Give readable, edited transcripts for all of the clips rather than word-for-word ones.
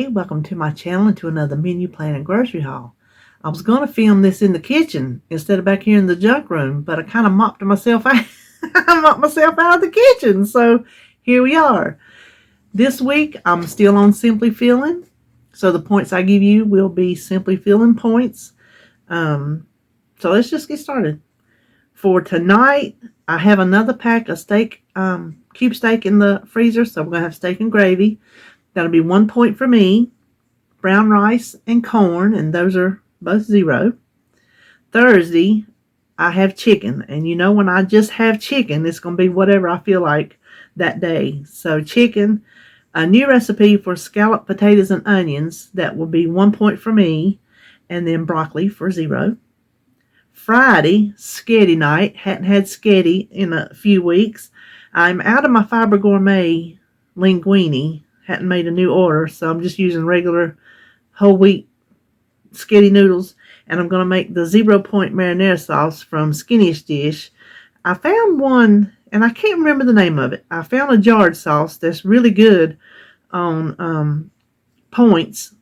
Hey, welcome to my channel and to another menu plan and grocery haul. I was going to film this in the kitchen instead of back here in the junk room, but I kind of mopped myself out. I mopped myself out of the kitchen, so here we are. This week, I'm still on Simply Feeling, so the points I give you will be Simply Feeling points. So let's just get started. For tonight, I have another pack of steak, cube steak in the freezer, so we're going to have steak and gravy. That'll be 1 point for me. Brown rice and corn, and those are both 0. Thursday, I have chicken, and you know when I just have chicken, it's going to be whatever I feel like that day. So chicken, a new recipe for scalloped potatoes and onions, that will be 1 point for me, and then broccoli for 0. Friday, sketty night. Hadn't had sketty in a few weeks. I'm out of my Fiber Gourmet linguine. Hadn't made a new order, so I'm just using regular whole wheat sketty noodles, and I'm going to make the 0 point marinara sauce from Skinniest Dish. I found one, and I can't remember the name of it. I found a jarred sauce that's really good on points.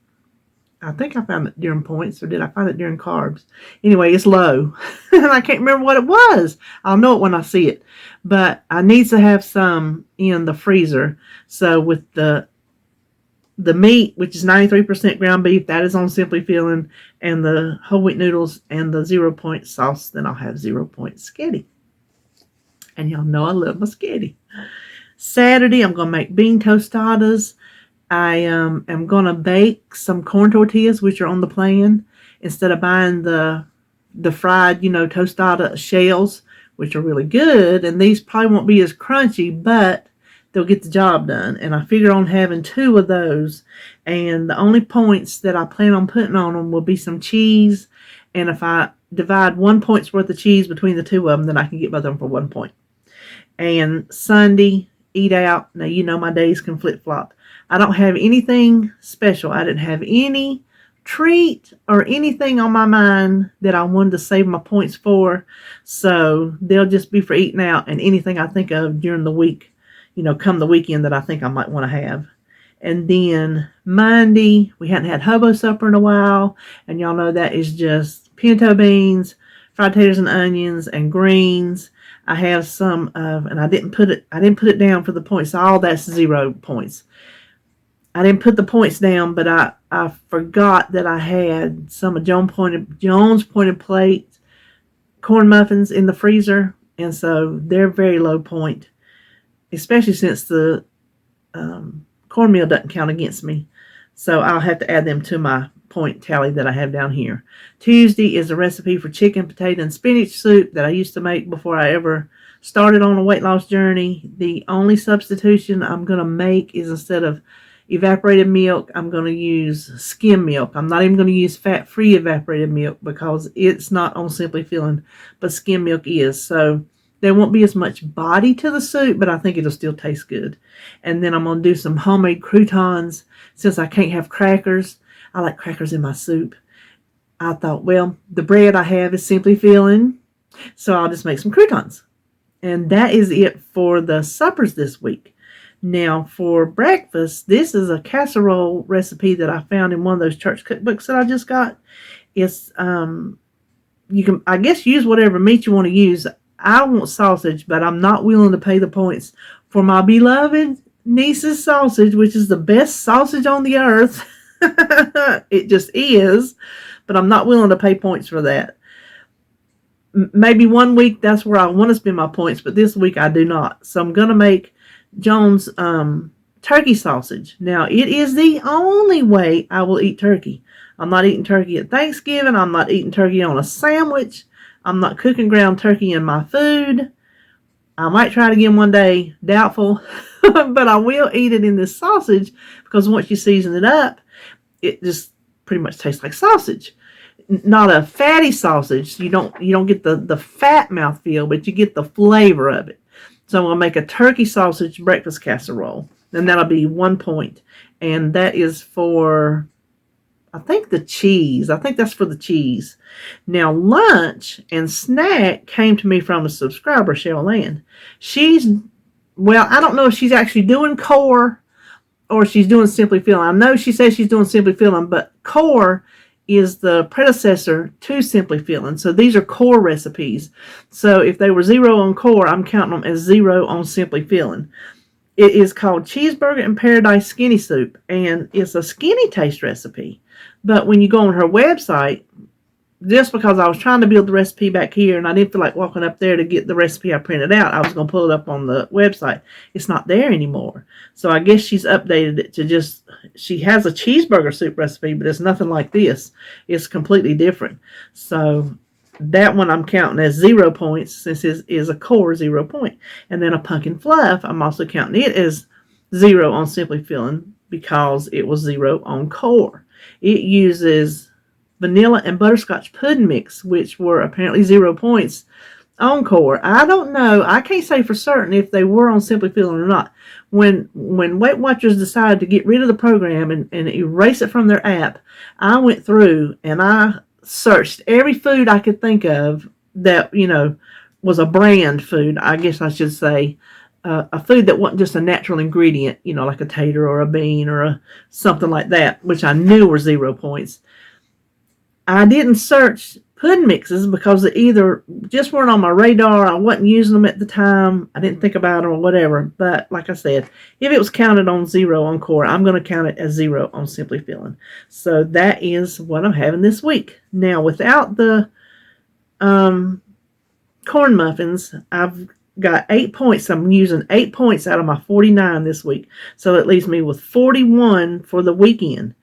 I think I found it during points, or did I find it during carbs? Anyway, it's low, and I can't remember what it was. I'll know it when I see it, but I need to have some in the freezer. So with the meat, which is 93% ground beef, that is on Simply Feeling, and the whole wheat noodles and the 0 point sauce, then I'll have 0 point sketty. And y'all know I love my sketty. Saturday, I'm going to make bean tostadas. I am going to bake some corn tortillas, which are on the plan, instead of buying the fried, tostada shells, which are really good. And these probably won't be as crunchy, but they'll get the job done. And I figure on having 2 of those. And the only points that I plan on putting on them will be some cheese. And if I divide 1 point's worth of cheese between the 2 of them, then I can get both of them for 1 point. And Sunday, eat out. Now, you know my days can flip-flop. I don't have anything special. I didn't have any treat or anything on my mind that I wanted to save my points for. So they'll just be for eating out and anything I think of during the week, come the weekend that I think I might want to have. And then Monday, we hadn't had hobo supper in a while. And y'all know that is just pinto beans, fried potatoes and onions, and greens. I have some of, and I didn't put it down for the points. So all that's 0 points. I didn't put the points down, but I forgot that I had some of Jones Pointed Plate corn muffins in the freezer, and so they're very low point, especially since the cornmeal doesn't count against me. So I'll have to add them to my point tally that I have down here. Tuesday is a recipe for chicken, potato, and spinach soup that I used to make before I ever started on a weight loss journey. The only substitution I'm going to make is, instead of evaporated milk, I'm going to use skim milk. I'm not even going to use fat-free evaporated milk because it's not on Simply Feeling, but skim milk is. So there won't be as much body to the soup, but I think it'll still taste good. And then I'm going to do some homemade croutons. Since I can't have crackers, I like crackers in my soup. I thought, well, the bread I have is Simply Feeling, so I'll just make some croutons. And that is it for the suppers this week. Now, for breakfast, this is a casserole recipe that I found in one of those church cookbooks that I just got. It's, you can, I guess, use whatever meat you want to use. I want sausage, but I'm not willing to pay the points for my beloved niece's sausage, which is the best sausage on the earth. It just is, but I'm not willing to pay points for that. Maybe one week that's where I want to spend my points, but this week I do not. So I'm going to make Jones turkey sausage. Now, it is the only way I will eat turkey. I'm not eating turkey at Thanksgiving. I'm not eating turkey on a sandwich. I'm not cooking ground turkey in my food. I might try it again one day, doubtful, but I will eat it in this sausage because once you season it up, it just pretty much tastes like sausage. Not a fatty sausage. You don't get the fat mouthfeel, but you get the flavor of it. So I'm going to make a turkey sausage breakfast casserole, and that'll be 1 point. And that is for, I think, the cheese. I think that's for the cheese. Now, lunch and snack came to me from a subscriber, Cheryl Land. Well, I don't know if she's actually doing core or she's doing Simply Feeling. I know she says she's doing Simply Feeling, but Core is the predecessor to Simply Feeling. So these are Core recipes. So if they were 0 on Core, I'm counting them as 0 on Simply Feeling. It is called Cheeseburger in Paradise Skinny Soup, and it's a skinny taste recipe. But when you go on her website, just because I was trying to build the recipe back here and I didn't feel like walking up there to get the recipe I printed out, I was going to pull it up on the website. It's not there anymore. So I guess she's updated it to just, she has a cheeseburger soup recipe, but it's nothing like this. It's completely different. So that one I'm counting as 0 points since it is a Core 0 point. And then a pumpkin fluff, I'm also counting it as 0 on Simply Feeling because it was 0 on Core. It uses vanilla and butterscotch pudding mix, which were apparently 0 points on Core. I don't know. I can't say for certain if they were on Simply Feeling or not. When Weight Watchers decided to get rid of the program and erase it from their app, I went through and I searched every food I could think of that, was a brand food, I guess I should say. A food that wasn't just a natural ingredient, like a tater or a bean or something like that, which I knew were 0 points. I didn't search pudding mixes because they either just weren't on my radar, I wasn't using them at the time, I didn't think about them or whatever. But like I said, if it was counted on 0 on Core, I'm going to count it as 0 on Simply Feeling. So that is what I'm having this week. Now, without the corn muffins, I've got 8 points. I'm using 8 points out of my 49 this week. So that leaves me with 41 for the weekend.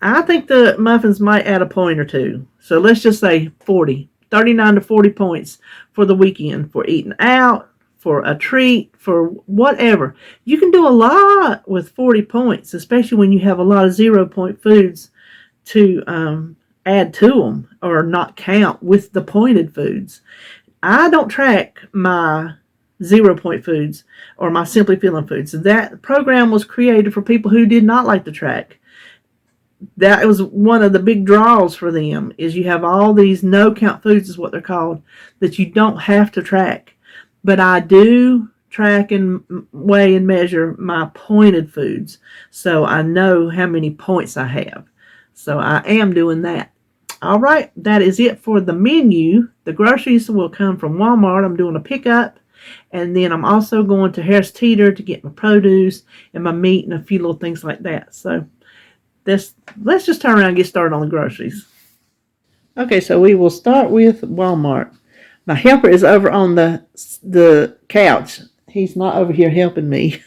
I think the muffins might add a point or two. So let's just say 40. 39 to 40 points for the weekend for eating out, for a treat, for whatever. You can do a lot with 40 points, especially when you have a lot of 0 point foods to add to them or not count with the pointed foods. I don't track my 0 point foods or my Simply Feeling foods. That program was created for people who did not like to track. That was one of the big draws for them, is you have all these no count foods is what they're called, that you don't have to track. But I do track and weigh and measure my pointed foods, so I know how many points I have. So I am doing that. All right, that is it for the menu. The groceries will come from Walmart. I'm doing a pickup, and then I'm also going to Harris Teeter to get my produce and my meat and a few little things like that. So let's just turn around and get started on the groceries. Okay, so we will start with Walmart. My helper is over on the couch. He's not over here helping me.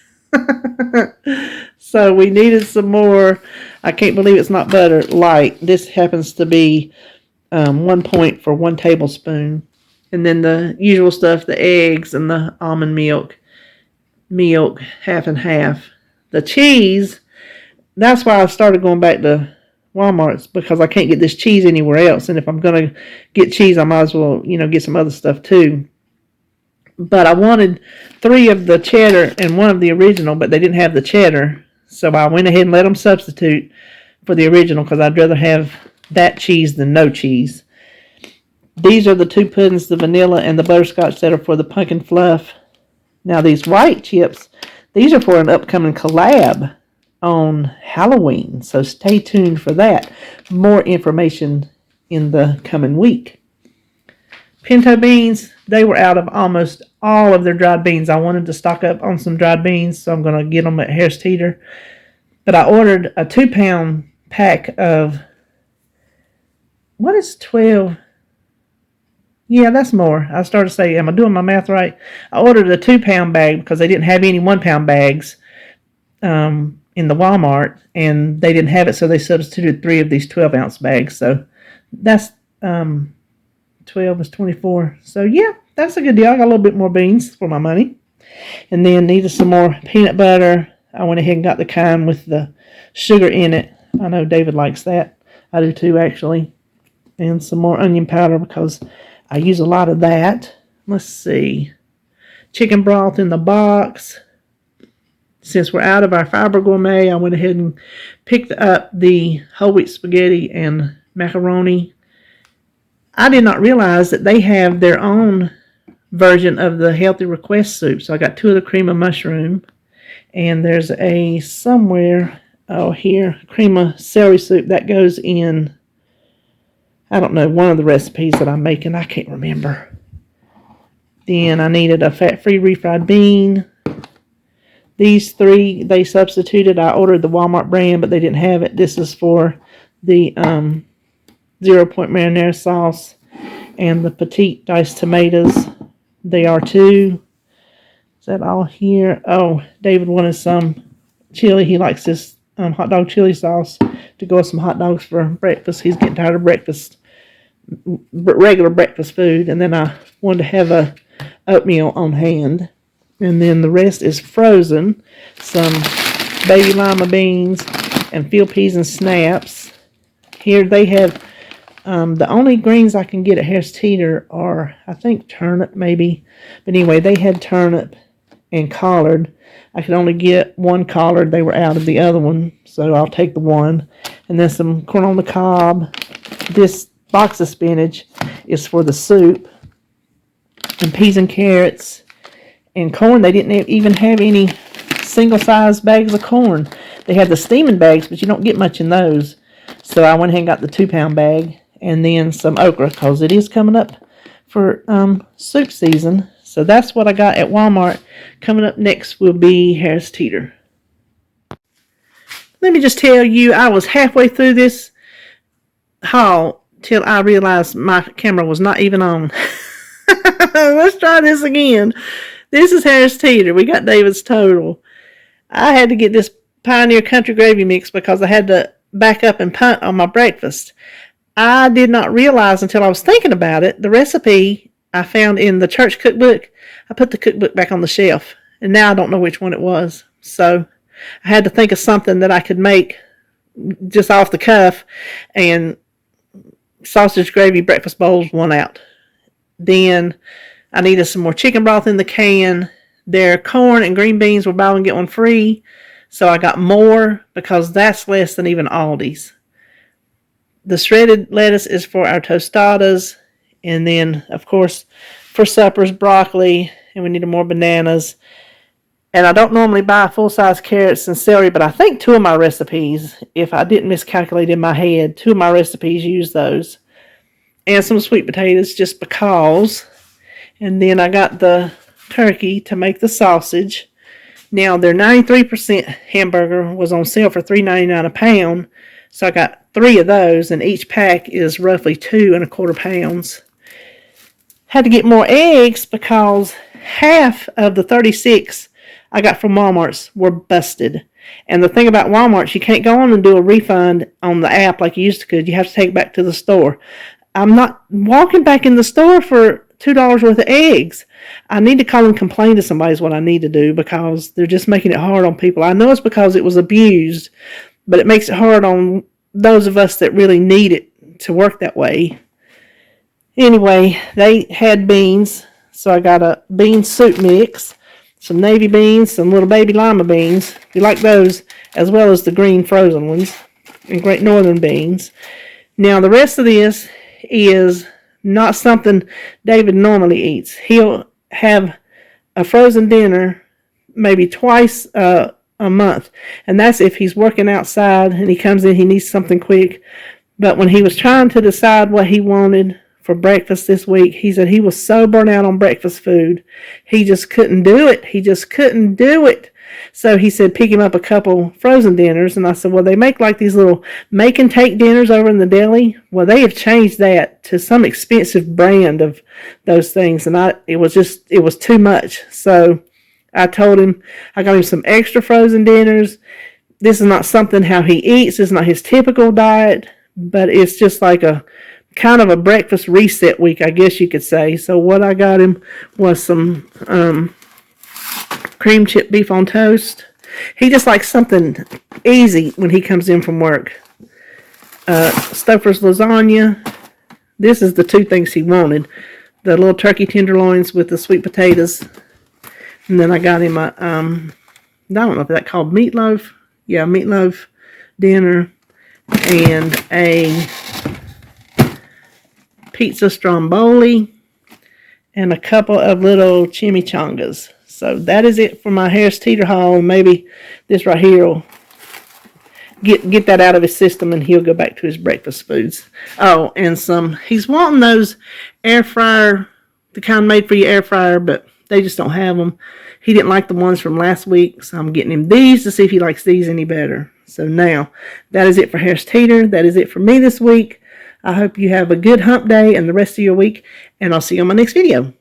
So we needed some more. I can't believe it's not butter light. This happens to be 1 point for 1 tablespoon. And then the usual stuff, the eggs and the almond milk, half and half. The cheese, that's why I started going back to Walmart's, because I can't get this cheese anywhere else. And if I'm going to get cheese, I might as well, get some other stuff too. But I wanted 3 of the cheddar and 1 of the original, but they didn't have the cheddar. So I went ahead and let them substitute for the original because I'd rather have that cheese than no cheese. These are the 2 puddings, the vanilla and the butterscotch, that are for the pumpkin fluff. Now these white chips, these are for an upcoming collab on Halloween. So stay tuned for that. More information in the coming week. Pinto beans, they were out of almost all of their dried beans. I wanted to stock up on some dried beans, so I'm going to get them at Harris Teeter. But I ordered a 2-pound pack of, what is 12? Yeah, that's more. I started to say, am I doing my math right? I ordered a 2-pound bag because they didn't have any 1-pound bags in the Walmart, and they didn't have it, so they substituted 3 of these 12-ounce bags. So that's 12 is 24. So yeah, that's a good deal. I got a little bit more beans for my money. And then needed some more peanut butter. I went ahead and got the kind with the sugar in it. I know David likes that. I do too, actually. And some more onion powder because I use a lot of that. Let's see. Chicken broth in the box. Since we're out of our Fiber Gourmet, I went ahead and picked up the whole wheat spaghetti and macaroni. I did not realize that they have their own version of the Healthy Request soup. So I got 2 of the cream of mushroom And there's a somewhere, oh here, cream of celery soup that goes in, I don't know, one of the recipes that I'm making. I can't remember. Then I needed a fat-free refried bean. These three, they substituted. I ordered the Walmart brand, but they didn't have it. This is for the 0-point marinara sauce and the petite diced tomatoes. They are too. Is that all here? Oh, David wanted some chili. He likes this hot dog chili sauce to go with some hot dogs for breakfast. He's getting tired of regular breakfast food. And then I wanted to have a oatmeal on hand. And then the rest is frozen. Some baby lima beans and field peas and snaps. Here they have, the only greens I can get at Harris Teeter are, I think, turnip maybe. But anyway, they had turnip and collard. I could only get one collard. They were out of the other one, so I'll take the one. And then some corn on the cob. This box of spinach is for the soup. And peas and carrots. And corn, they didn't even have any single-sized bags of corn. They had the steaming bags, but you don't get much in those. So I went ahead and got the 2-pound bag. And then some okra, because it is coming up for soup season. So that's what I got at Walmart. Coming up next will be Harris Teeter. Let me just tell you, I was halfway through this haul till I realized my camera was not even on. Let's try this again. This is Harris Teeter. We got David's total. I had to get this Pioneer Country Gravy Mix because I had to back up and punt on my breakfast. I did not realize until I was thinking about it, the recipe I found in the church cookbook, I put the cookbook back on the shelf. And now I don't know which one it was. So I had to think of something that I could make just off the cuff. And sausage gravy breakfast bowls won out. Then I needed some more chicken broth in the can. Their corn and green beans were buy one get one free. So I got more because that's less than even Aldi's. The shredded lettuce is for our tostadas. And then, of course, for suppers, broccoli. And we needed more bananas. And I don't normally buy full-size carrots and celery, but I think 2 of my recipes, if I didn't miscalculate in my head, 2 of my recipes use those. And some sweet potatoes just because. And then I got the turkey to make the sausage. Now, their 93% hamburger was on sale for $3.99 a pound. So I got 3 of those, and each pack is roughly 2¼ pounds. Had to get more eggs because half of the 36 I got from Walmart's were busted. And the thing about Walmart's, you can't go on and do a refund on the app like you used to could. You have to take it back to the store. I'm not walking back in the store for $2 worth of eggs. I need to call and complain to somebody is what I need to do because they're just making it hard on people. I know it's because it was abused, but it makes it hard on those of us that really need it to work that way. Anyway, they had beans, so I got a bean soup mix, some navy beans, some little baby lima beans, if you like those, as well as the green frozen ones, and Great Northern beans. Now, the rest of this is not something David normally eats. He'll have a frozen dinner maybe twice a month. And that's if he's working outside and he comes in, he needs something quick. But when he was trying to decide what he wanted for breakfast this week, he said he was so burnt out on breakfast food. He just couldn't do it. He just couldn't do it. So he said, pick him up a couple frozen dinners. And I said, well, they make like these little make and take dinners over in the deli. Well, they have changed that to some expensive brand of those things. And it was too much. So I told him, I got him some extra frozen dinners. This is not something how he eats. This is not his typical diet, but it's just like a kind of a breakfast reset week, I guess you could say. So what I got him was some cream chip beef on toast. He just likes something easy when he comes in from work. Stouffer's lasagna. This is the 2 things he wanted. The little turkey tenderloins with the sweet potatoes. And then I got him a, I don't know if that's called meatloaf. Yeah, meatloaf dinner. And a pizza stromboli. And a couple of little chimichangas. So that is it for my Harris Teeter haul. And maybe this right here will get that out of his system and he'll go back to his breakfast foods. Oh, and he's wanting those air fryer, the kind made for your air fryer, but they just don't have them. He didn't like the ones from last week, so I'm getting him these to see if he likes these any better. So now, that is it for Harris Teeter. That is it for me this week. I hope you have a good hump day and the rest of your week, and I'll see you on my next video.